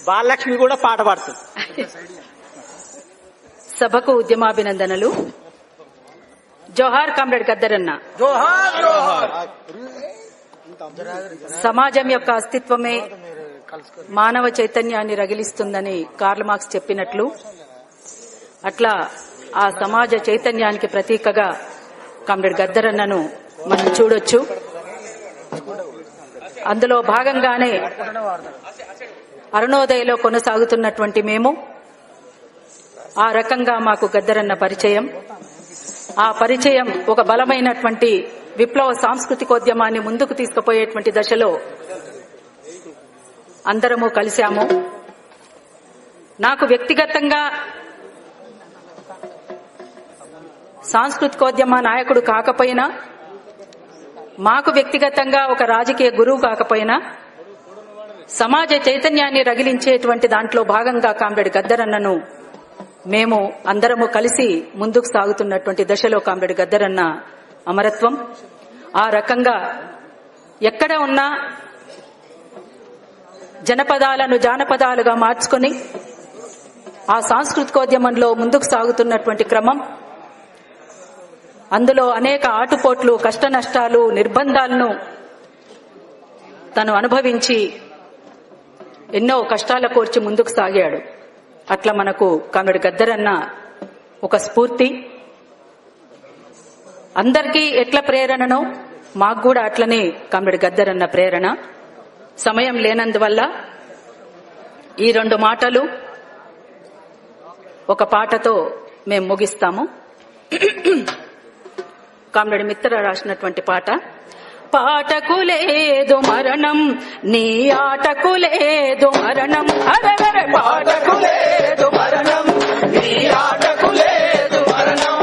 బాలలక్ష్మి కూడా పాట పాడుతుంది. సభకు ఉద్యమాభినందనలు. జోహార్ కామ్రేడ్ గద్దరన్న. సమాజం యొక్క అస్తిత్వమే మానవ చైతన్యాన్ని రగిలిస్తుందని కార్ల్ మార్క్స్ చెప్పినట్లు, అట్లా ఆ సమాజ చైతన్యానికి ప్రతీకగా కామ్రేడ్ గద్దరన్నను మనం చూడొచ్చు. అందులో భాగంగానే అరుణోదయలో కొనసాగుతున్నటువంటి మేము ఆ రకంగా మాకు గద్దరన్న పరిచయం. ఆ పరిచయం ఒక బలమైనటువంటి విప్లవ సాంస్కృతికోద్యమాన్ని ముందుకు తీసుకుపోయేటువంటి దశలో అందరము కలిశాము. నాకు వ్యక్తిగతంగా సాంస్కృతికోద్యమ నాయకుడు కాకపోయినా, మాకు వ్యక్తిగతంగా ఒక రాజకీయ గురువు కాకపోయినా, సమాజ చైతన్యాన్ని రగిలించేటువంటి దాంట్లో భాగంగా కామ్రేడ్ గద్దరన్నను మేము అందరము కలిసి ముందుకు సాగుతున్నటువంటి దశలో కామ్రేడ్ గద్దరన్న అమరత్వం. ఆ రకంగా ఎక్కడ ఉన్నా జనపదాలను జానపదాలుగా మార్చుకొని ఆ సాంస్కృతికోద్యమంలో ముందుకు సాగుతున్నటువంటి క్రమం, అందులో అనేక ఆటుపోట్లు, కష్ట నష్టాలు, నిర్బంధాలను తను అనుభవించి ఎన్నో కష్టాల కోర్చి ముందుకు సాగాడు. అట్లా మనకు కామ్రేడ్ గద్దరన్న ఒక స్ఫూర్తి. అందరికీ ఎట్లా ప్రేరణనో మాకు కూడా అట్లనే కామ్రేడ్ గద్దరన్న ప్రేరణ. సమయం లేనందువల్ల ఈ 2 మాటలు ఒక పాటతో మేము ముగిస్తాము. కామ్రేడ్ మిత్ర రాసినటువంటి పాట. పాటకు లేదు మరణం, నీ ఆటకు లేదు మరణం. అరెవరే పాటకు లేదు మరణం, నీ ఆటకు లేదు మరణం.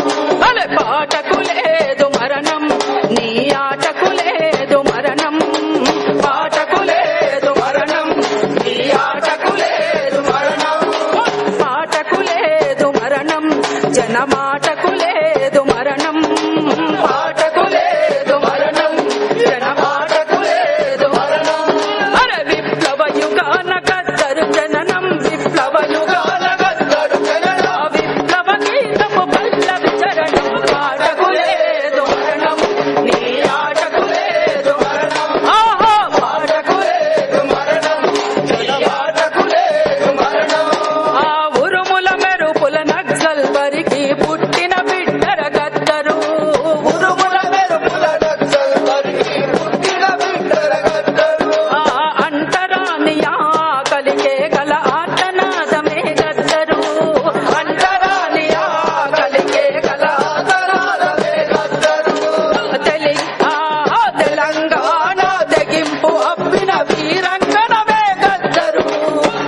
అరే పాటకు లేదు మరణం, నీ ఆటకు లేదు మరణం. పాటకు లేదు మరణం, నీ ఆటకు లేదు మరణం. పాటకు లేదు మరణం, జనమాటకు లేదు మరణం. పాటకు లేదు మరణం, జనమాటకు లేదు మరణం. అరే విప్లవ యుగాన గద్దరు జననం, విప్లవ యుగాన గద్దరు జననం. విప్లవ గీతపు పల్లవి చరణం. పాటకు లేదు మరణం, నీ ఆటకు లేదు మరణం. ఆహా పాటకు లేదు మరణం, జనమాటకు లేదు మరణం. ఆ ఉరుముల మెరుపుల నక్సల్ వరికి పుట్టిన బిడ్డర గద్దరు. ఉరుముల మెరుపుల నక్సల్ వరికి పుట్టిన బిడ్డర గద్దరు. ఆ అంటరాని ఆకలికే గల ఆర్తనాదమే గద్దరు. అంటరాని ఆకలికే గల ఆర్తనాదమే గద్దరు. తెలంగాణ తెగింపు అప్పిన వీరంగనమే గద్దరు.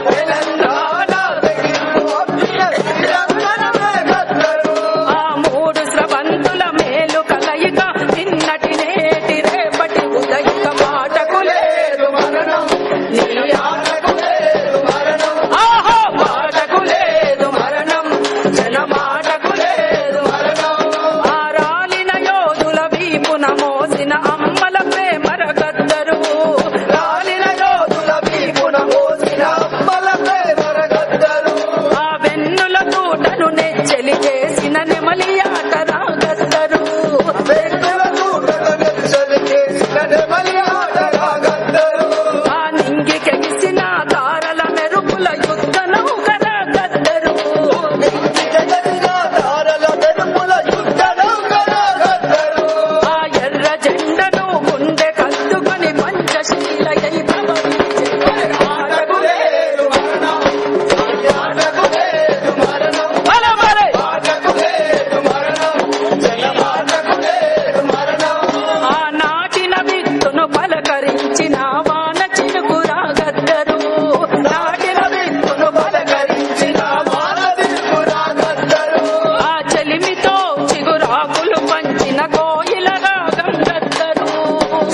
తెలంగాణ తెగింపు అప్పిన వీరంగనమే గద్దరు. ఆ 3 స్రవంతుల మేలు కలయిక, నిన్నటి నేటి రేపటి ఉదయిక. మాటకు లేదు మరణం, నీ ఆటకు లేదు మరణం. ఆహా మాటకు లేదు మరణం, జనమాటకు లేదు మరణం. ఆ రాలిన యోధుల వీపున మోసిన అమ్మల ప్రేమర గద్దరు. రాలిన యోధుల వీపున మోసిన అమ్మల ప్రేమర గద్దరు. ఆ వెన్నుల తూటను నెచ్చెలి చేసిన నెమలి ఆటరా గద్దరు. వెన్నుల తూటను నెచ్చెలి చేసిన నెమలి ఆటరా గద్దరు. ఆ నింగికెగిసిన తారల మెరుపుల యుద్ధ నౌకరా గద్దరు. నింగికెగిసిన తారల మెరుపుల యుద్ధ నౌకరా గద్దరు. ఆ ఎర్ర జెండను గుండె కత్తుకొని పంచశీలయై ప్రవహించే. ఆటకు లేదు మరణం, ఆటకు లేదు మరణం. బలబలే ఆటకు లేదు మరణం, జనమాటకు లేదు మరణం. ఆ నాటిన విత్తును పలకరించిన వాన చినుకురా గద్దరు. నాటిన విత్తును పలకరించిన వాన చినుకురా గద్దరు. ఆ చెలిమితో చిగురాకులు పంచిన కోయిల రాగం గద్దరు.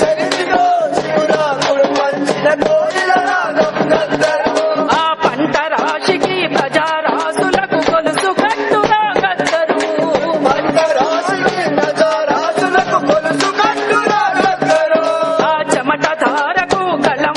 చెలిమితో చిగురాకులు పంచిన కోయిల రాగం గద్దరు. ఆ పంట రాశికి ప్రజారాసులకు గొలుసు కట్టురా గద్దరు. పంట రాశికి ప్రజారాసులకు గొలుసు కట్టురా గద్దరు. ఆ చెమట ధారకు గళం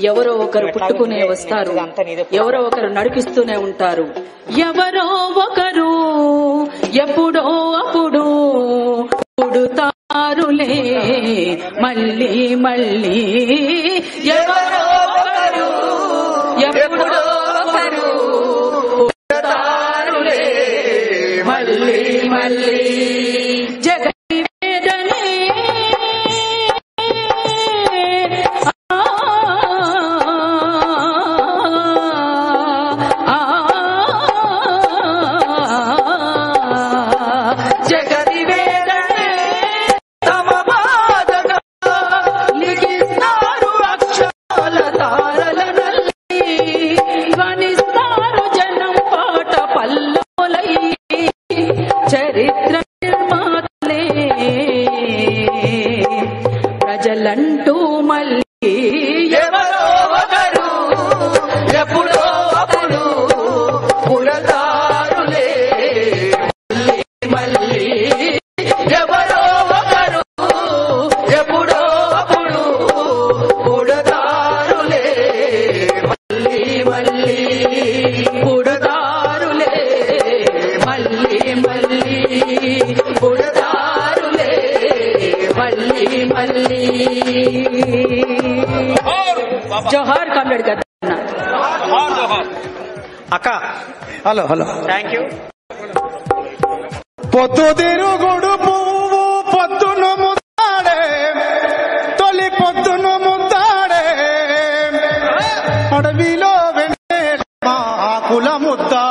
ఎవరో ఒకరు పుట్టుకునే వస్తారు, ఎవరో ఒకరు నడిపిస్తూనే ఉంటారు. ఎవరో ఒకరు ఎప్పుడో అప్పుడు పుడుతారులే మళ్ళీ మళ్ళీ. ఎవరో ఒకరు ఎప్పుడో ఒకరు పుడుతారులే మళ్ళీ మళ్ళీ. జగవేదనే చరిత్ర నిర్మాతలే ప్రజలంటూ మళ్ళీ ఎవరో ఒకరు ఎప్పుడో అప్పుడు పుడతారులే మళ్ళీ మళ్ళీ. ఎవరో ఒకరు ఎప్పుడో అప్పుడు పుడతారులే మళ్ళీ మళ్ళీ. పుడతారులే మళ్ళీ మళ్ళీ. పుడతారులే మళ్ళీ మళ్ళీ. జోహార్ కామ్రేడ్ గద్దరన్న. అక్క హలో హలో థ్యాంక్ యూ. పొద్దు తిరుగుడు పువ్వు పొద్దును ముద్దాడే, తొలి పొద్దును ముద్దాడే, అడవిలో వెంటే ఆకుల ముద్దా